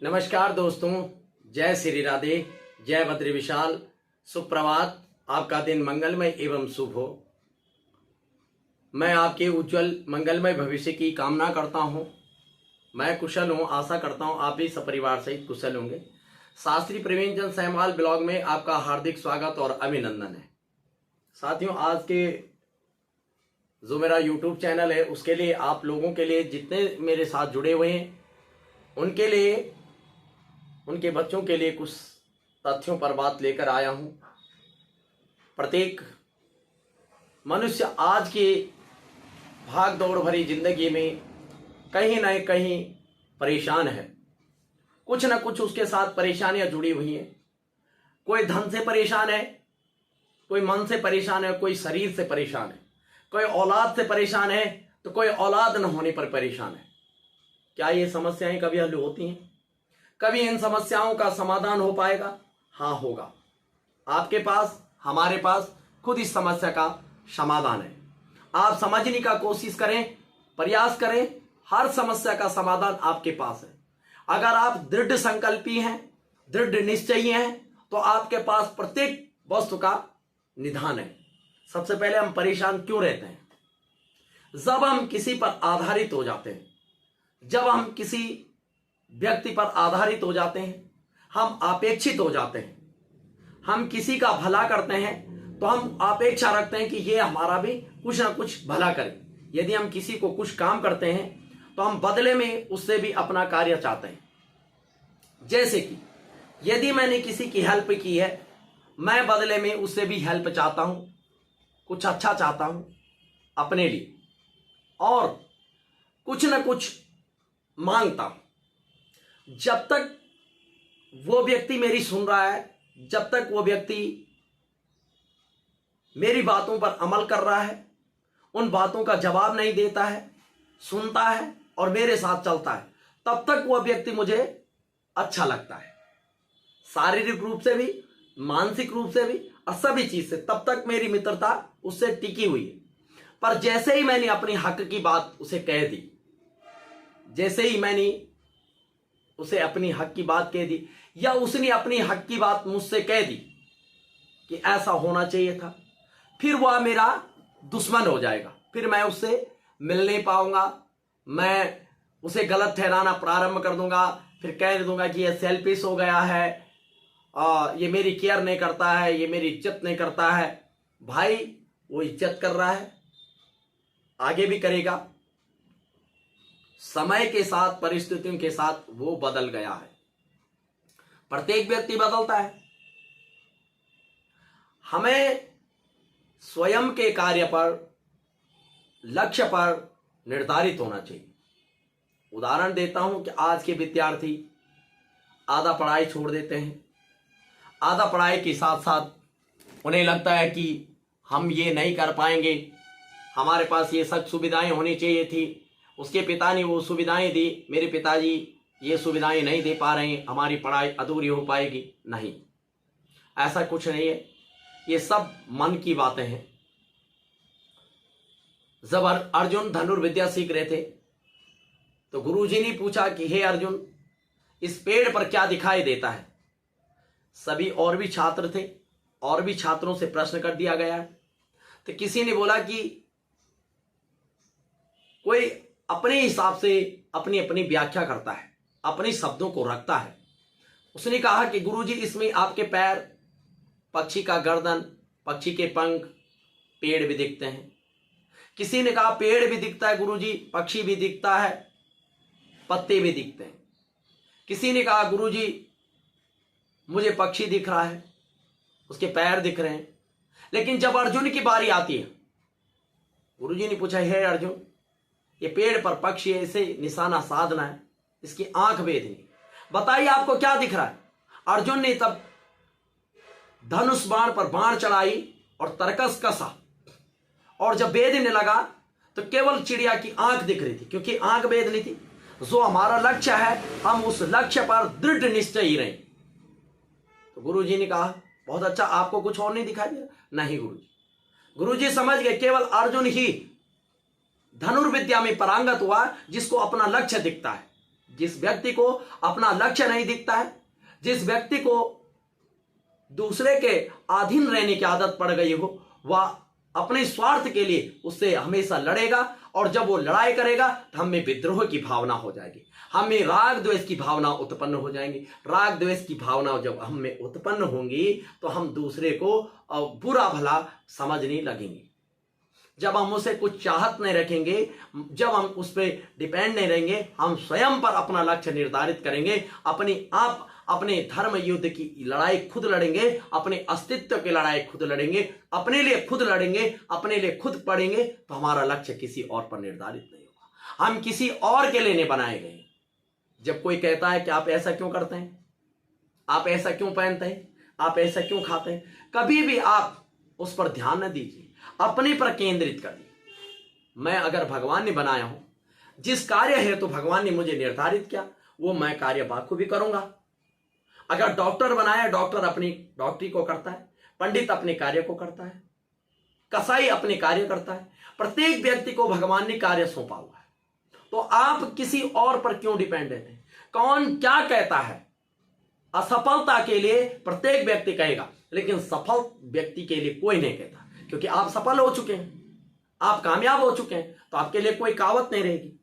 नमस्कार दोस्तों, जय श्री राधे, जय बद्री विशाल। सुप्रभात, आपका दिन मंगलमय एवं शुभ हो। मैं आपके उज्जवल मंगलमय भविष्य की कामना करता हूं। मैं कुशल हूं, आशा करता हूं आप भी सपरिवार सहित कुशल होंगे। शास्त्री प्रवीण चंद सहमाल ब्लॉग में आपका हार्दिक स्वागत और अभिनंदन है। साथियों, आज के जो मेरा यूट्यूब चैनल है उसके लिए, आप लोगों के लिए, जितने मेरे साथ जुड़े हुए हैं उनके लिए, उनके बच्चों के लिए कुछ तथ्यों पर बात लेकर आया हूं। प्रत्येक मनुष्य आज की भाग दौड़ भरी जिंदगी में कहीं न कहीं परेशान है। कुछ न कुछ उसके साथ परेशानियां जुड़ी हुई हैं। कोई धन से परेशान है, कोई मन से परेशान है, कोई शरीर से परेशान है, कोई औलाद से परेशान है, तो कोई औलाद न होने पर परेशान है। क्या ये समस्याएं कभी हल होती हैं? कभी इन समस्याओं का समाधान हो पाएगा? हाँ, होगा। आपके पास, हमारे पास खुद इस समस्या का समाधान है। आप समझने का कोशिश करें, प्रयास करें, हर समस्या का समाधान आपके पास है। अगर आप दृढ़ संकल्पी हैं, दृढ़ निश्चयी हैं, तो आपके पास प्रत्येक वस्तु का निदान है। सबसे पहले हम परेशान क्यों रहते हैं? जब हम किसी पर आधारित हो जाते हैं, जब हम किसी व्यक्ति पर आधारित हो जाते हैं, हम अपेक्षित हो जाते हैं। हम किसी का भला करते हैं तो हम अपेक्षा रखते हैं कि ये हमारा भी कुछ ना कुछ भला करे। यदि हम किसी को कुछ काम करते हैं तो हम बदले में उससे भी अपना कार्य चाहते हैं। जैसे कि यदि मैंने किसी की हेल्प की है, मैं बदले में उससे भी हेल्प चाहता हूं, कुछ अच्छा चाहता हूं अपने लिए, और कुछ न कुछ मांगता हूं। जब तक वो व्यक्ति मेरी सुन रहा है, जब तक वो व्यक्ति मेरी बातों पर अमल कर रहा है, उन बातों का जवाब नहीं देता है, सुनता है और मेरे साथ चलता है, तब तक वह व्यक्ति मुझे अच्छा लगता है। शारीरिक रूप से भी, मानसिक रूप से भी और सभी चीज से तब तक मेरी मित्रता उससे टिकी हुई है। पर जैसे ही मैंने अपनी हक की बात उसे कह दी, जैसे ही मैंने उसे अपनी हक की बात कह दी, या उसने अपनी हक की बात मुझसे कह दी कि ऐसा होना चाहिए था, फिर वह मेरा दुश्मन हो जाएगा। फिर मैं उससे मिल नहीं पाऊंगा, मैं उसे गलत ठहराना प्रारंभ कर दूंगा, फिर कह दूंगा कि यह सेल्फिश हो गया है, ये मेरी केयर नहीं करता है, ये मेरी इज्जत नहीं करता है। भाई, वो इज्जत कर रहा है, आगे भी करेगा। समय के साथ, परिस्थितियों के साथ वो बदल गया है। प्रत्येक व्यक्ति बदलता है। हमें स्वयं के कार्य पर, लक्ष्य पर निर्धारित होना चाहिए। उदाहरण देता हूं कि आज के विद्यार्थी आधा पढ़ाई छोड़ देते हैं। आधा पढ़ाई के साथ साथ उन्हें लगता है कि हम ये नहीं कर पाएंगे, हमारे पास ये सब सुविधाएं होनी चाहिए थी, उसके पिता ने वो सुविधाएं दी, मेरे पिताजी ये सुविधाएं नहीं दे पा रहे हैं, हमारी पढ़ाई अधूरी हो पाएगी। नहीं, ऐसा कुछ नहीं है। ये सब मन की बातें हैं। जब अर्जुन धनुर्विद्या सीख रहे थे तो गुरुजी ने पूछा कि हे अर्जुन, इस पेड़ पर क्या दिखाई देता है? सभी और भी छात्र थे, और भी छात्रों से प्रश्न कर दिया गया है। तो किसी ने बोला कि कोई अपने हिसाब से अपनी अपनी व्याख्या करता है, अपने शब्दों को रखता है। उसने कहा कि गुरुजी, इसमें आपके पैर, पक्षी का गर्दन, पक्षी के पंख, पेड़ भी दिखते हैं। किसी ने कहा पेड़ भी दिखता है गुरुजी, पक्षी भी दिखता है, पत्ते भी दिखते हैं। किसी ने कहा गुरुजी, मुझे पक्षी दिख रहा है, उसके पैर दिख रहे हैं। लेकिन जब अर्जुन की बारी आती है, गुरुजी ने पूछा, हे अर्जुन, ये पेड़ पर पक्षी ऐसे निशाना साधना है, इसकी आंख भेदनी, बताइए आपको क्या दिख रहा है? अर्जुन ने तब धनुष बाण पर बाण चढ़ाई और तरकस कसा, और जब भेदने लगा तो केवल चिड़िया की आंख दिख रही थी, क्योंकि आंख भेदनी थी। जो हमारा लक्ष्य है, हम उस लक्ष्य पर दृढ़ निश्चयी रहें। तो गुरुजी ने कहा, बहुत अच्छा, आपको कुछ और नहीं दिखाई दे रहा? नहीं गुरुजी। गुरुजी समझ गए, केवल अर्जुन ही धनुर्विद्या में पारंगत हुआ जिसको अपना लक्ष्य दिखता है, जिस व्यक्ति को अपना लक्ष्य नहीं दिखता है, जिस व्यक्ति को दूसरे के अधीन रहने की आदत पड़ गई हो, वह अपने स्वार्थ के लिए उससे हमेशा लड़ेगा। और जब वो लड़ाई करेगा तो हम में विद्रोह की भावना हो जाएगी, हम में राग द्वेष की भावना उत्पन्न हो जाएंगी। राग द्वेष की भावना जब हम में उत्पन्न होंगी तो हम दूसरे को बुरा भला समझने लगेंगे। जब हम उसे कुछ चाहत नहीं रखेंगे, जब हम उस पर डिपेंड नहीं रहेंगे, हम स्वयं पर अपना लक्ष्य निर्धारित करेंगे, अपने धर्म युद्ध की लड़ाई खुद लड़ेंगे, अपने अस्तित्व की लड़ाई खुद लड़ेंगे, अपने लिए खुद लड़ेंगे, अपने लिए खुद पढ़ेंगे, तो हमारा लक्ष्य किसी और पर निर्धारित नहीं होगा। हम किसी और के लिए नहीं बनाए गए। जब कोई कहता है कि आप ऐसा क्यों करते हैं, आप ऐसा क्यों पहनते हैं, आप ऐसा क्यों खाते हैं, कभी भी आप उस पर ध्यान न दीजिए, अपने पर केंद्रित करिए। मैं अगर भगवान ने बनाया हूं, जिस कार्य है तो भगवान ने मुझे निर्धारित किया, वो मैं कार्य बाखूबी करूंगा। अगर डॉक्टर बनाया, डॉक्टर अपनी डॉक्टरी को करता है, पंडित अपने कार्य को करता है, कसाई अपने कार्य करता है। प्रत्येक व्यक्ति को भगवान ने कार्य सौंपा हुआ है। तो आप किसी और पर क्यों डिपेंडेंट हैं? कौन क्या कहता है? असफलता के लिए प्रत्येक व्यक्ति कहेगा, लेकिन सफल व्यक्ति के लिए कोई नहीं कहता, क्योंकि आप सफल हो चुके हैं, आप कामयाब हो चुके हैं, तो आपके लिए कोई कहावत नहीं रहेगी।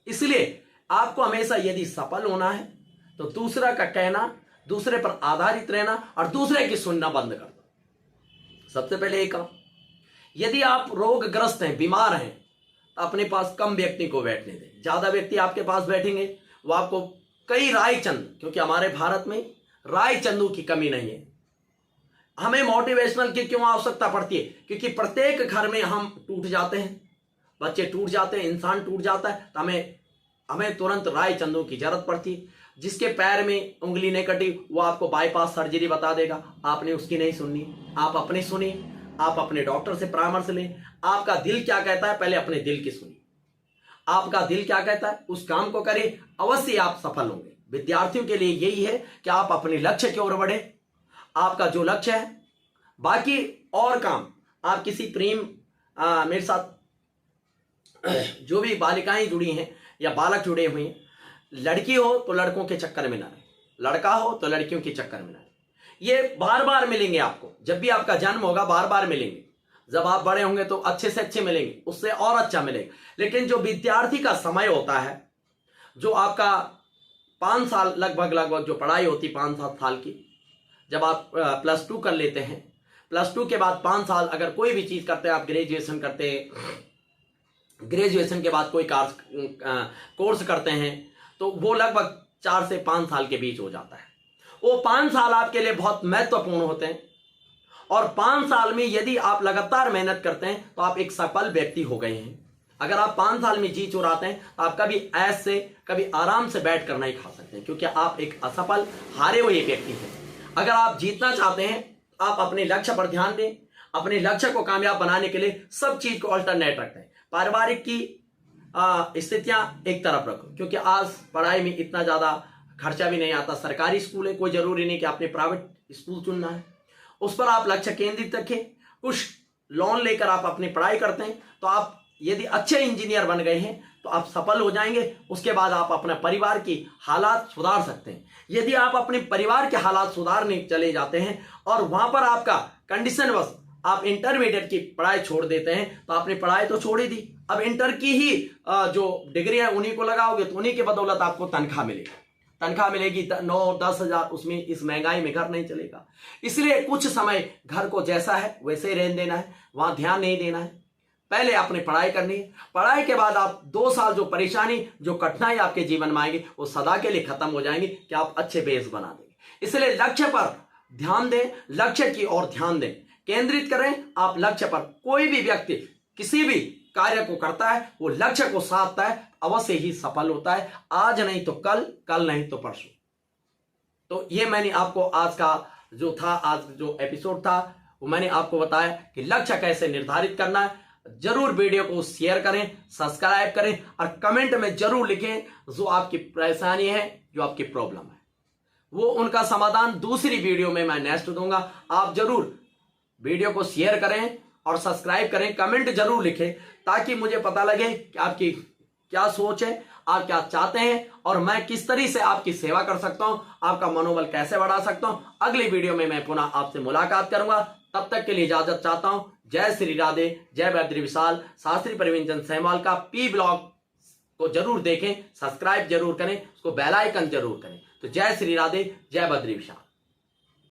इसलिए आपको हमेशा यदि सफल होना है तो दूसरा का कहना, दूसरे पर आधारित रहना और दूसरे की सुनना बंद कर दो। सबसे पहले एक काम, यदि आप रोगग्रस्त हैं, बीमार हैं, तो अपने पास कम व्यक्ति को बैठने दें। ज्यादा व्यक्ति आपके पास बैठेंगे, वो आपको कई राय चंद, क्योंकि हमारे भारत में राय चंदू की कमी नहीं है। हमें मोटिवेशनल की क्यों आवश्यकता पड़ती है? क्योंकि प्रत्येक घर में हम टूट जाते हैं, बच्चे टूट जाते हैं, इंसान टूट जाता है, तो हमें तुरंत राय चंदू की जरूरत पड़ती है। जिसके पैर में उंगली नहीं कटी, वो आपको बाईपास सर्जरी बता देगा, आपने उसकी नहीं सुननी, आप अपनी सुनिए, आप अपने डॉक्टर से परामर्श लें। आपका दिल क्या कहता है, पहले अपने दिल की सुनिए। आपका दिल क्या कहता है, उस काम को करें, अवश्य आप सफल होंगे। विद्यार्थियों के लिए यही है कि आप अपने लक्ष्य की ओर बढ़े। आपका जो लक्ष्य है, बाकी और काम आप किसी प्रेम मेरे साथ जो भी बालिकाएं जुड़ी हैं या बालक जुड़े हुए हैं, लड़की हो तो लड़कों के चक्कर में ना रहे, लड़का हो तो लड़कियों के चक्कर में ना रहे। ये बार बार मिलेंगे आपको, जब भी आपका जन्म होगा बार बार मिलेंगे। जब आप बड़े होंगे तो अच्छे से अच्छे मिलेंगे, उससे और अच्छा मिलेगा। लेकिन जो विद्यार्थी का समय होता है, जो आपका 5 साल लगभग जो पढ़ाई होती 5-7 साल की, जब आप +2 कर लेते हैं, +2 के बाद 5 साल अगर कोई भी चीज करते हैं, आप ग्रेजुएशन करते हैं, ग्रेजुएशन के बाद कोई कोर्स करते हैं, तो वो लगभग 4 से 5 साल के बीच हो जाता है। वो 5 साल आपके लिए बहुत महत्वपूर्ण होते हैं। और 5 साल में यदि आप लगातार मेहनत करते हैं तो आप एक सफल व्यक्ति हो गए हैं। अगर आप 5 साल में जी चुराते हैं तो आप कभी ऐश से, कभी आराम से बैठ कर नहीं खा सकते हैं, क्योंकि आप एक असफल, हारे हुए व्यक्ति हैं। अगर आप जीतना चाहते हैं, आप अपने लक्ष्य पर ध्यान दें। अपने लक्ष्य को कामयाब बनाने के लिए सब चीज को अल्टरनेट रखते हैं। पारिवारिक की स्थितियां एक तरफ रखो, क्योंकि आज पढ़ाई में इतना ज्यादा खर्चा भी नहीं आता। सरकारी स्कूल है, कोई जरूरी नहीं कि आपने प्राइवेट स्कूल चुनना है। उस पर आप लक्ष्य केंद्रित रखें। कुछ लोन लेकर आप अपनी पढ़ाई करते हैं, तो आप यदि अच्छे इंजीनियर बन गए हैं तो आप सफल हो जाएंगे। उसके बाद आप अपने परिवार की हालात सुधार सकते हैं। यदि आप अपने परिवार के हालात सुधारने चले जाते हैं और वहां पर आपका कंडीशन बस आप इंटरमीडिएट की पढ़ाई छोड़ देते हैं, तो आपने पढ़ाई तो छोड़ ही दी, अब इंटर की ही जो डिग्री है उन्हीं को लगाओगे, तो उन्हीं के बदौलत आपको तनख्वाह मिलेगी। तनख्वाह मिलेगी 9-10 हजार, उसमें इस महंगाई में घर नहीं चलेगा। इसलिए कुछ समय घर को जैसा है वैसे ही रहने देना है, वहां ध्यान नहीं देना है। पहले आपने पढ़ाई करनी है। पढ़ाई के बाद आप 2 साल जो परेशानी, जो कठिनाई आपके जीवन में आएगी, वो सदा के लिए खत्म हो जाएंगी कि आप अच्छे बेस बना देंगे। इसलिए लक्ष्य पर ध्यान दें, लक्ष्य की ओर ध्यान दें, केंद्रित करें आप लक्ष्य पर। कोई भी व्यक्ति किसी भी कार्य को करता है, वो लक्ष्य को साधता है, अवश्य ही सफल होता है। आज नहीं तो कल, कल नहीं तो परसों। तो ये मैंने आपको आज का आज जो एपिसोड था वो मैंने आपको बताया कि लक्ष्य कैसे निर्धारित करना है। जरूर वीडियो को शेयर करें, सब्सक्राइब करें और कमेंट में जरूर लिखें जो आपकी परेशानी है, जो आपकी प्रॉब्लम है, वो उनका समाधान दूसरी वीडियो में मैं नेक्स्ट दूंगा। आप जरूर वीडियो को शेयर करें और सब्सक्राइब करें, कमेंट जरूर लिखें, ताकि मुझे पता लगे कि आपकी क्या सोच है, आप क्या चाहते हैं और मैं किस तरह से आपकी सेवा कर सकता हूं, आपका मनोबल कैसे बढ़ा सकता हूं। अगली वीडियो में मैं पुनः आपसे मुलाकात करूंगा। तब तक के लिए इजाजत चाहता हूं। जय श्री राधे, जय बद्री विशाल। शास्त्री प्रवीण चंद सहमाल का पी ब्लॉग को जरूर देखें, सब्सक्राइब जरूर करें, उसको बेल आइकन जरूर करें। तो जय श्री राधे, जय बद्री विशाल।